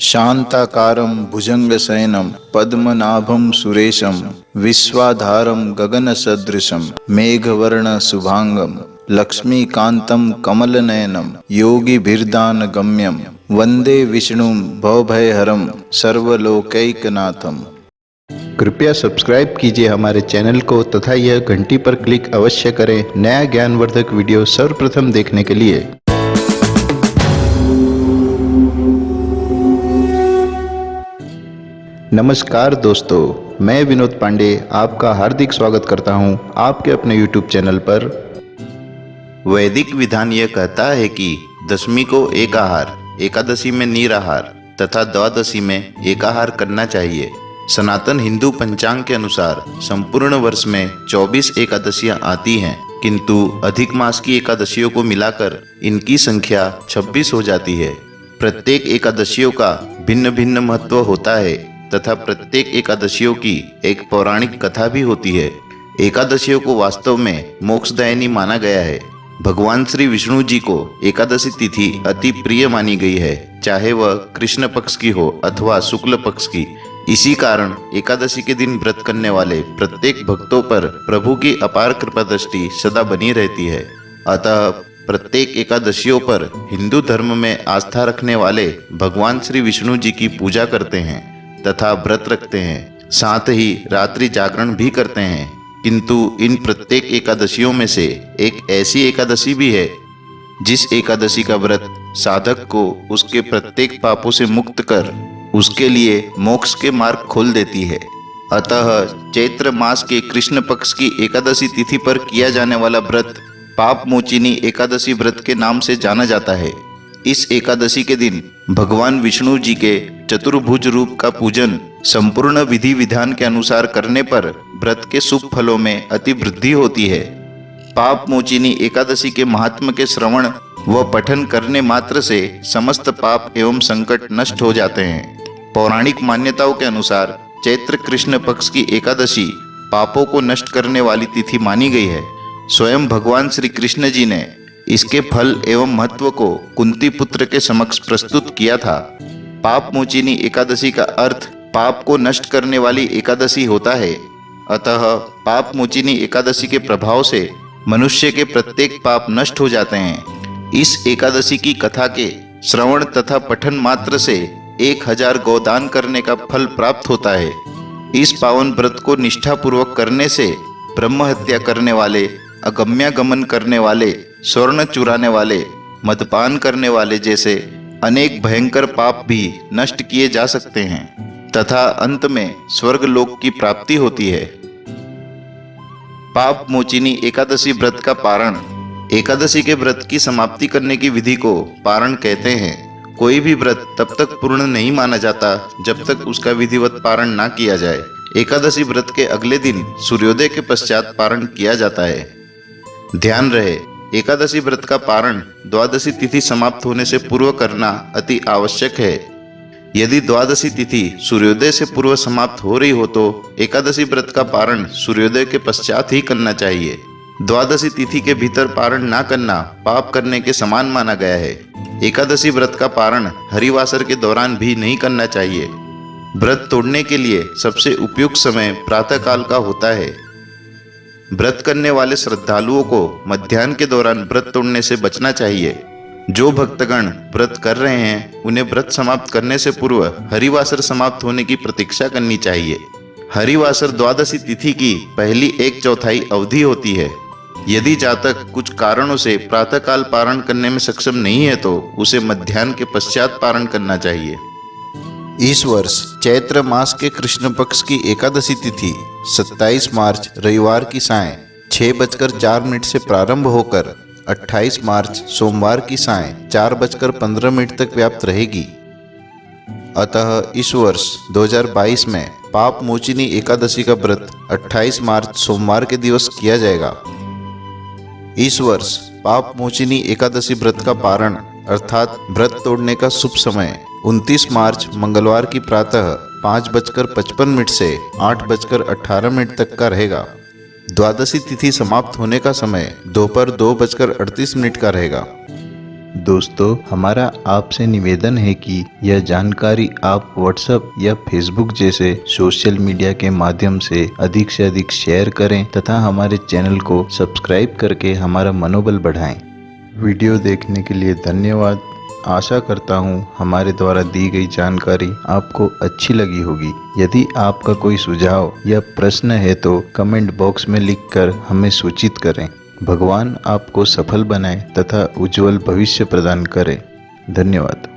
शान्ताकारं भुजङ्गशयनं पद्मनाभं सुरेशं विश्वाधारं गगनसदृशं मेघवर्णशुभांगं लक्ष्मीकान्तं कमलनयनं योगिभिर्दानगम्यं वन्दे विष्णुं भवभयहरं सर्वलोकैकनाथम। कृपया सब्सक्राइब कीजिए हमारे चैनल को तथा यह घंटी पर क्लिक अवश्य करें नया ज्ञानवर्धक वीडियो सर्वप्रथम देखने के लिए। नमस्कार दोस्तों, मैं विनोद पांडे आपका हार्दिक स्वागत करता हूं आपके अपने YouTube चैनल पर। वैदिक विधान यह कहता है कि दशमी को एक आहार, एकादशी में निराहार तथा द्वादशी में एकाहार करना चाहिए। सनातन हिंदू पंचांग के अनुसार संपूर्ण वर्ष में 24 एकादशियां आती हैं, किंतु अधिक मास की एकादशियों को मिलाकर इनकी संख्या 26 हो जाती है। प्रत्येक एकादशियों का भिन्न भिन्न महत्व होता है तथा प्रत्येक एकादशियों की एक पौराणिक कथा भी होती है। एकादशियों को वास्तव में मोक्षदायिनी माना गया है। भगवान श्री विष्णु जी को एकादशी तिथि अति प्रिय मानी गई है, चाहे वह कृष्ण पक्ष की हो अथवा शुक्ल पक्ष की। इसी कारण एकादशी के दिन व्रत करने वाले प्रत्येक भक्तों पर प्रभु की अपार कृपा दृष्टि सदा बनी रहती है। अतः प्रत्येक एकादशियों पर हिंदू धर्म में आस्था रखने वाले भगवान श्री विष्णु जी की पूजा करते हैं तथा व्रत रखते हैं, साथ ही रात्रि जागरण भी करते हैं। किंतु इन प्रत्येक एकादशियों में से एक ऐसी एकादशी भी है जिस एकादशी का व्रत साधक को उसके प्रत्येक पापों से मुक्त कर उसके लिए मोक्ष के मार्ग खोल देती है। अतः चैत्र मास के कृष्ण पक्ष की एकादशी तिथि पर किया जाने वाला व्रत पाप मोचिनी एकादशी व्रत के नाम से जाना जाता है। इस एकादशी के दिन भगवान विष्णु जी के चतुर्भुज रूप का पूजन संपूर्ण विधि विधान के अनुसार करने पर व्रत के शुभ फलों में अति वृद्धि होती है। पाप मोचिनी एकादशी के महात्म के श्रवण व पठन करने मात्र से समस्त पाप एवं संकट नष्ट हो जाते हैं। पौराणिक मान्यताओं के अनुसार चैत्र कृष्ण पक्ष की एकादशी पापों को नष्ट करने वाली तिथि मानी गई है। स्वयं भगवान श्री कृष्ण जी ने इसके फल एवं महत्व को कुंती पुत्र के समक्ष प्रस्तुत किया था। पाप मोचिनी एकादशी का अर्थ पाप को नष्ट करने वाली एकादशी होता है। अतः पाप मोचिनी एकादशी के प्रभाव से मनुष्य के प्रत्येक पाप नष्ट हो जाते हैं। इस एकादशी की कथा के श्रवण तथा पठन मात्र से 1000 गोदान करने का फल प्राप्त होता है। इस पावन व्रत को निष्ठापूर्वक करने से ब्रह्म हत्या करने वाले, अगम्यागमन करने वाले, स्वर्ण चुराने वाले, मदपान करने वाले जैसे अनेक भयंकर पाप भी नष्ट किए जा सकते हैं तथा अंत में स्वर्ग लोक की प्राप्ति होती है। पाप मोचिनी एकादशी व्रत का पारण। एकादशी के व्रत की समाप्ति करने की विधि को पारण कहते हैं। कोई भी व्रत तब तक पूर्ण नहीं माना जाता जब तक उसका विधिवत पारण ना किया जाए। एकादशी व्रत के अगले दिन सूर्योदय के पश्चात पारण किया जाता है। ध्यान रहे, एकादशी व्रत का पारण द्वादशी तिथि समाप्त होने से पूर्व करना अति आवश्यक है। यदि द्वादशी तिथि सूर्योदय से पूर्व समाप्त हो रही हो तो एकादशी व्रत का पारण सूर्योदय के पश्चात ही करना चाहिए। द्वादशी तिथि के भीतर पारण ना करना पाप करने के समान माना गया है। एकादशी व्रत का पारण हरिवासर के दौरान भी नहीं करना चाहिए। व्रत तोड़ने के लिए सबसे उपयुक्त समय प्रातः काल का होता है। व्रत करने वाले श्रद्धालुओं को मध्याह्न के दौरान व्रत तोड़ने से बचना चाहिए। जो भक्तगण व्रत कर रहे हैं उन्हें व्रत समाप्त करने से पूर्व हरिवासर समाप्त होने की प्रतीक्षा करनी चाहिए। हरिवासर द्वादशी तिथि की पहली 1/4 अवधि होती है। यदि जातक कुछ कारणों से प्रातःकाल पारण करने में सक्षम नहीं है तो उसे मध्याह्न के पश्चात पारण करना चाहिए। इस वर्ष चैत्र मास के कृष्ण पक्ष की एकादशी तिथि 27 मार्च रविवार की सायं 6:04 से प्रारंभ होकर 28 मार्च सोमवार की सायं 4:15 तक व्याप्त रहेगी। अतः इस वर्ष 2022 में पाप मोचिनी एकादशी का व्रत 28 मार्च सोमवार के दिवस किया जाएगा। इस वर्ष पाप मोचिनी एकादशी व्रत का पारण अर्थात व्रत तोड़ने का शुभ समय 29 मार्च मंगलवार की प्रातः 5:55 से 8:18 तक का रहेगा। द्वादशी तिथि समाप्त होने का समय दोपहर 2:38 का रहेगा। दोस्तों, हमारा आपसे निवेदन है कि यह जानकारी आप व्हाट्सएप या फेसबुक जैसे सोशल मीडिया के माध्यम से अधिक शेयर करें तथा हमारे चैनल को सब्सक्राइब करके हमारा मनोबल बढ़ाएं। वीडियो देखने के लिए धन्यवाद। आशा करता हूँ हमारे द्वारा दी गई जानकारी आपको अच्छी लगी होगी। यदि आपका कोई सुझाव या प्रश्न है तो कमेंट बॉक्स में लिखकर हमें सूचित करें। भगवान आपको सफल बनाए तथा उज्जवल भविष्य प्रदान करे। धन्यवाद।